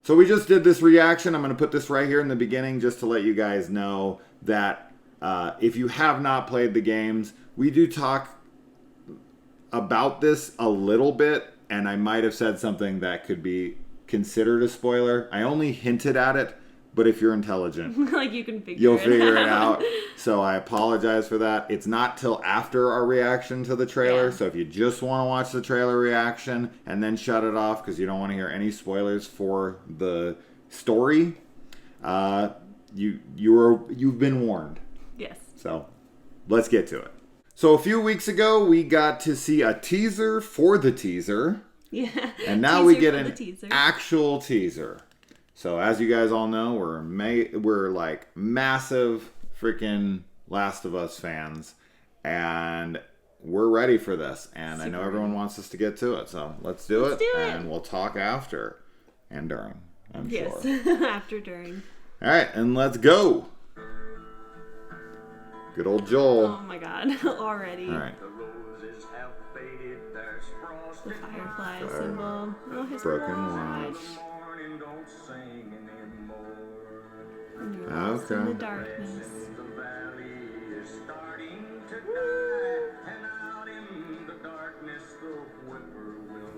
So we just did this reaction. I'm going to put this right here in the beginning just to let you guys know that if you have not played the games, we do talk about this a little bit, and I might have said something that could be considered a spoiler. I only hinted at it, but if you're intelligent, like you can you'll figure it out. So I apologize for that. It's not till after our reaction to the trailer. Yeah. So if you just want to watch the trailer reaction and then shut it off because you don't want to hear any spoilers for the story, you've been warned. Yes. So let's get to it. So a few weeks ago, we got to see a teaser for the teaser. Yeah. And now we get an actual teaser. So as you guys all know, we're like massive freaking Last of Us fans. And we're ready for this. And I know everyone wants us to get to it. So let's do it. And we'll talk after and during, I'm sure. Yes, after, during. All right, and let's go. Good old Joel. Oh my god, already. All right. The firefly symbol. Oh, his Broken watch. Okay. In the darkness.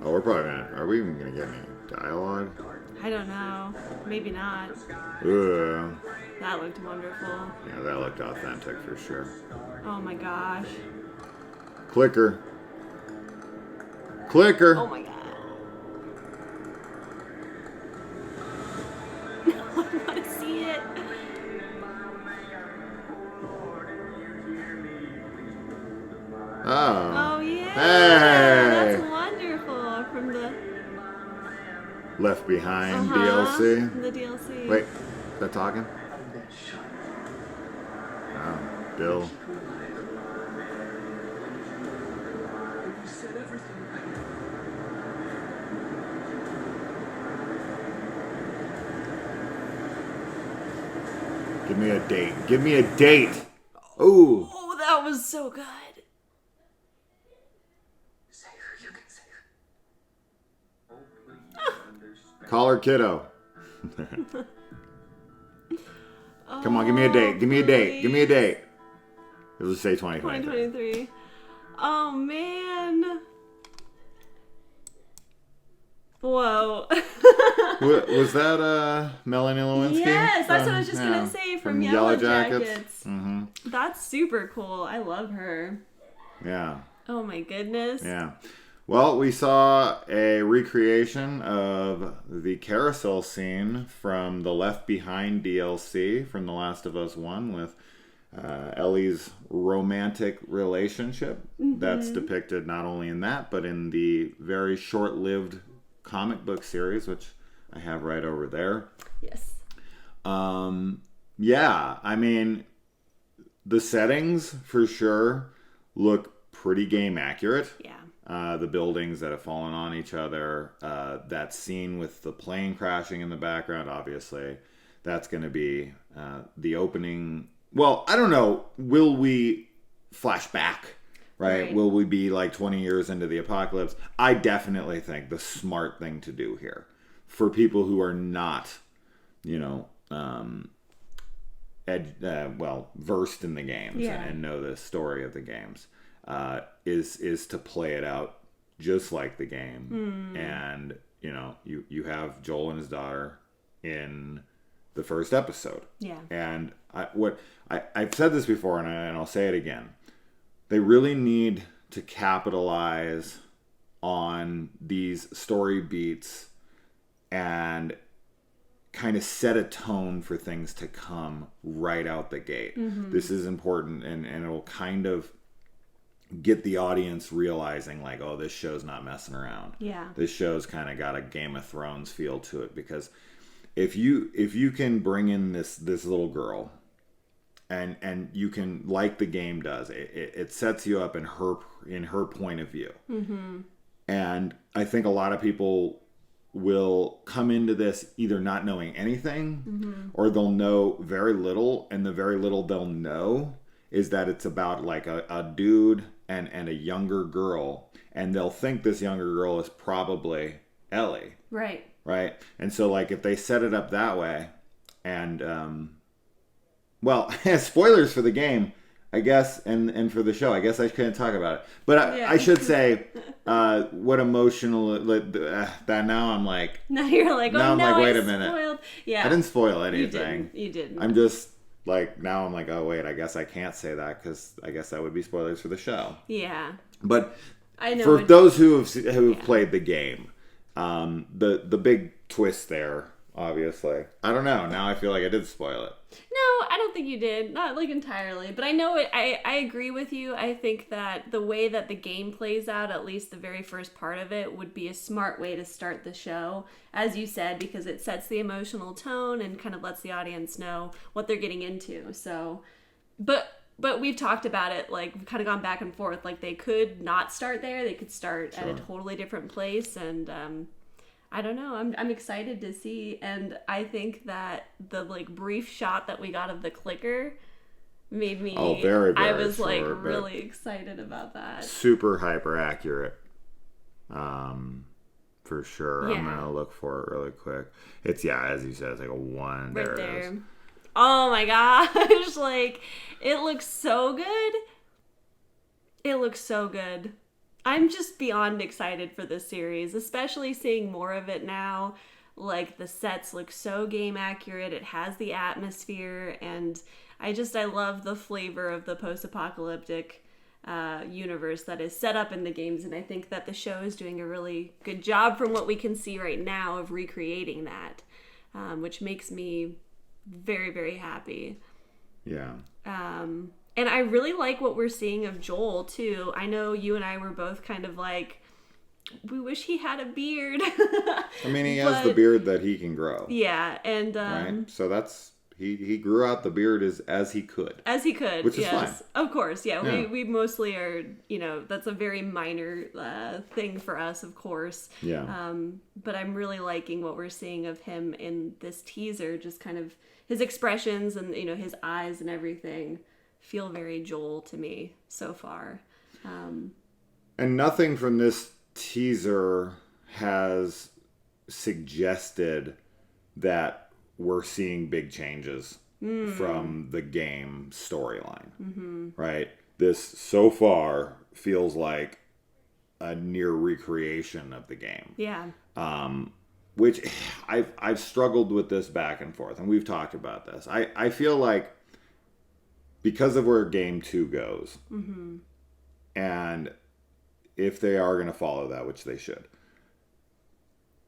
Oh, are we even gonna get any dialogue? I don't know. Maybe not. Ugh. That looked wonderful. Yeah, that looked authentic for sure. Oh my gosh. Clicker. Clicker. Oh my god. I want to see it. Oh. Oh yeah. Hey. That's wonderful. From the Left Behind DLC. The DLC. Wait, is that talking? Oh, Bill. Give me a date. Give me a date. Ooh. Oh, that was so good. Call her kiddo. Come on, give me a date. Give me a date. Give me a date. It'll say 2023. 2023. Oh, man. Whoa. Was that Melanie Lewinsky? Yes, that's what I was just going to say from Yellow Jackets. Mm-hmm. That's super cool. I love her. Yeah. Oh, my goodness. Yeah. Well, we saw a recreation of the carousel scene from the Left Behind DLC from The Last of Us 1 with Ellie's romantic relationship. Mm-hmm. That's depicted not only in that, but in the very short-lived comic book series, which I have right over there. Yes. Yeah, I mean, the settings for sure look pretty game accurate. Yeah. The buildings that have fallen on each other, that scene with the plane crashing in the background, obviously, that's going to be the opening. Well, I don't know. Will we flash back, right? Will we be like 20 years into the apocalypse? I definitely think the smart thing to do here for people who are not, versed in the games and know the story of the games. Is to play it out just like the game. And, you have Joel and his daughter in the first episode. Yeah. And I've said this before, and I'll say it again. They really need to capitalize on these story beats and kind of set a tone for things to come right out the gate. Mm-hmm. This is important, and it'll kind of get the audience realizing like, oh, this show's not messing around. Yeah. This show's kind of got a Game of Thrones feel to it, because if you can bring in this little girl and you can, like the game does, it sets you up in her point of view. Mm-hmm. And I think a lot of people will come into this either not knowing anything, mm-hmm. or they'll know very little, and the very little they'll know is that it's about like a dude and a younger girl, and they'll think this younger girl is probably Ellie. Right. right? And so, like, if they set it up that way, and well, spoilers for the game, I guess, and for the show, I guess I couldn't talk about it. But I should say, what emotional that now I'm like. Now you're like, now oh I'm no, like, wait I a minute. spoiled. Yeah, I didn't spoil anything. You didn't. I'm just like, now I'm like, oh wait, I guess I can't say that because I guess that would be spoilers for the show. Yeah. But I know for those who have played the game, the big twist there. Obviously, I don't know. Now I feel like I did spoil it. No, I don't think you did. Not like entirely, but I know it. I agree with you. I think that the way that the game plays out, at least the very first part of it, would be a smart way to start the show, as you said, because it sets the emotional tone and kind of lets the audience know what they're getting into. So, but we've talked about it, like, we've kind of gone back and forth. Like, they could not start there. They could start at a totally different place, and I don't know. I'm excited to see, and I think that the like brief shot that we got of the clicker made me. Oh, very, very I was short, like really excited about that. Super hyper accurate, for sure. Yeah. I'm gonna look for it really quick. It's as you said, it's like a 1. Right there there. it is. Oh my gosh! Like, it looks so good. It looks so good. I'm just beyond excited for this series, especially seeing more of it now. Like, the sets look so game accurate. It has the atmosphere, and I love the flavor of the post-apocalyptic universe that is set up in the games, and I think that the show is doing a really good job from what we can see right now of recreating that, which makes me very, very happy. Yeah. And I really like what we're seeing of Joel, too. I know you and I were both kind of like, we wish he had a beard. I mean, he has the beard that he can grow. Yeah, and... right? So that's... He grew out the beard as he could. As he could, which is fine. Of course, yeah. We mostly are, that's a very minor thing for us, of course. Yeah. But I'm really liking what we're seeing of him in this teaser, just kind of his expressions and, his eyes and everything feel very Joel to me so far. And nothing from this teaser has suggested that we're seeing big changes from the game storyline, right? This so far feels like a near recreation of the game. Yeah. Which I've struggled with this back and forth, and we've talked about this. I feel like because of where Game 2 goes, and if they are going to follow that, which they should,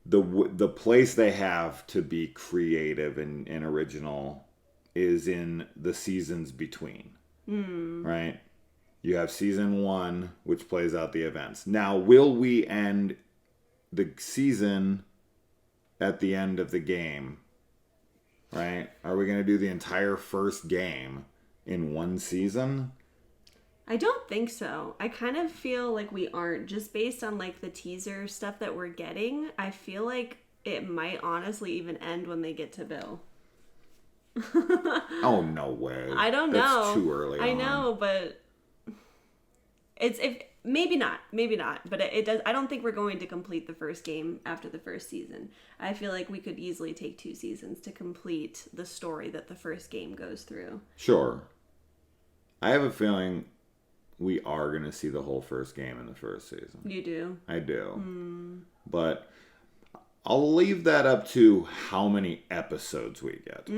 the place they have to be creative and original is in the seasons between, right? You have season 1, which plays out the events. Now, will we end the season at the end of the game, right? Are we going to do the entire first game in one season? I don't think so. I kind of feel like we aren't, just based on like the teaser stuff that we're getting. I feel like it might honestly even end when they get to Bill. Oh, no way. I don't know. That's too early I know, but maybe not, but it does. I don't think we're going to complete the first game after the first season. I feel like we could easily take 2 seasons to complete the story that the first game goes through. Sure. I have a feeling we are going to see the whole first game in the first season. You do? I do. But I'll leave that up to how many episodes we get.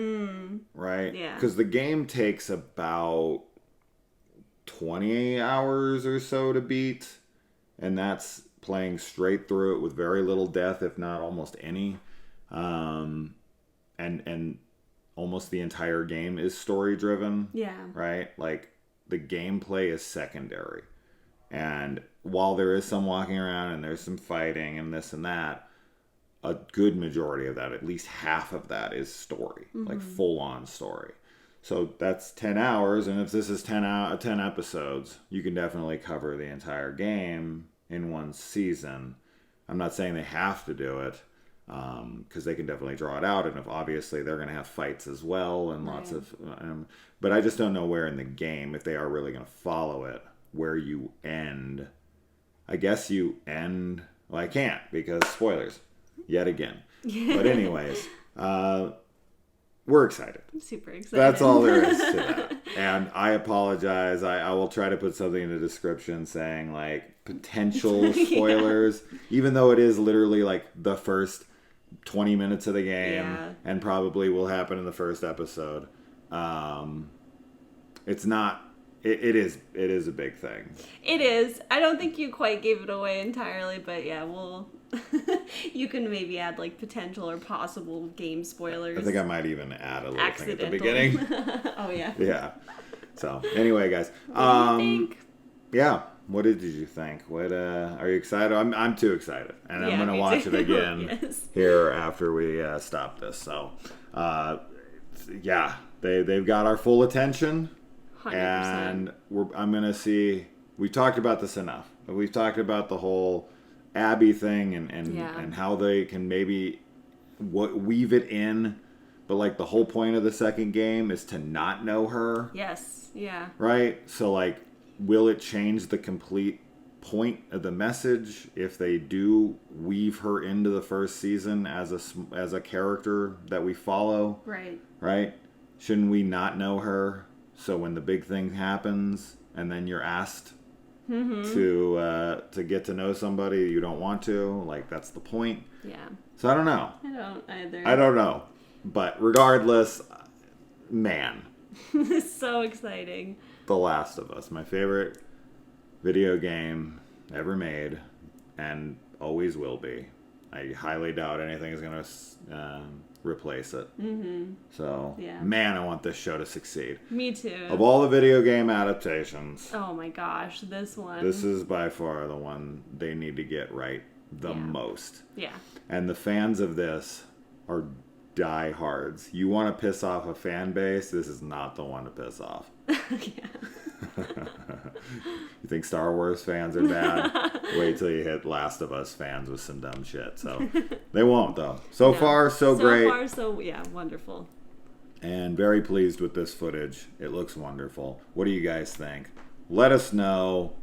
Right? Yeah. Because the game takes about 20 hours or so to beat. And that's playing straight through it with very little death, if not almost any. And almost the entire game is story driven. Yeah. Right? Like, the gameplay is secondary. And while there is some walking around and there's some fighting and this and that, a good majority of that, at least half of that, is story. Like, full-on story. So that's 10 hours, and if this is 10 episodes, you can definitely cover the entire game in one season. I'm not saying they have to do it, because they can definitely draw it out, and if obviously they're going to have fights as well, and lots of... but I just don't know where in the game, if they are really going to follow it, where you end. I guess you end... Well, I can't, because spoilers. Yet again. But anyways, we're excited. I'm super excited. That's all there is to that. And I apologize. I will try to put something in the description saying like potential spoilers, even though it is literally like the first 20 minutes of the game and probably will happen in the first episode. It's not. It is a big thing. It is. I don't think you quite gave it away entirely, but yeah, we'll. You can maybe add like potential or possible game spoilers. I think I might even add a little thing at the beginning. Oh yeah. Yeah. So anyway, guys. What do you think? Yeah. What did you think? What are you excited? I'm too excited, and I'm gonna watch it again here after we stop this. So, yeah, they've got our full attention. 100%. And I'm going to see, we've talked about this enough. We've talked about the whole Abby thing and how they can maybe weave it in. But like the whole point of the second game is to not know her. Yes. Yeah. Right? So like, will it change the complete point of the message if they do weave her into the first season as a character that we follow? Right. Right? Shouldn't we not know her? So when the big thing happens, and then you're asked to get to know somebody you don't want to, like that's the point. Yeah. So I don't know. I don't either. I don't know, but regardless, man, so exciting. The Last of Us, my favorite video game ever made, and always will be. I highly doubt anything is gonna replace it. So, man, I want this show to succeed. Me too. Of all the video game adaptations, oh my gosh, this one. This is by far the one they need to get right the most. Yeah. And the fans of this are diehards. You want to piss off a fan base, this is not the one to piss off. You think Star Wars fans are bad? Wait till you hit Last of Us fans with some dumb shit. So they won't though. So far, so great. So far, so wonderful. And very pleased with this footage. It looks wonderful. What do you guys think? Let us know.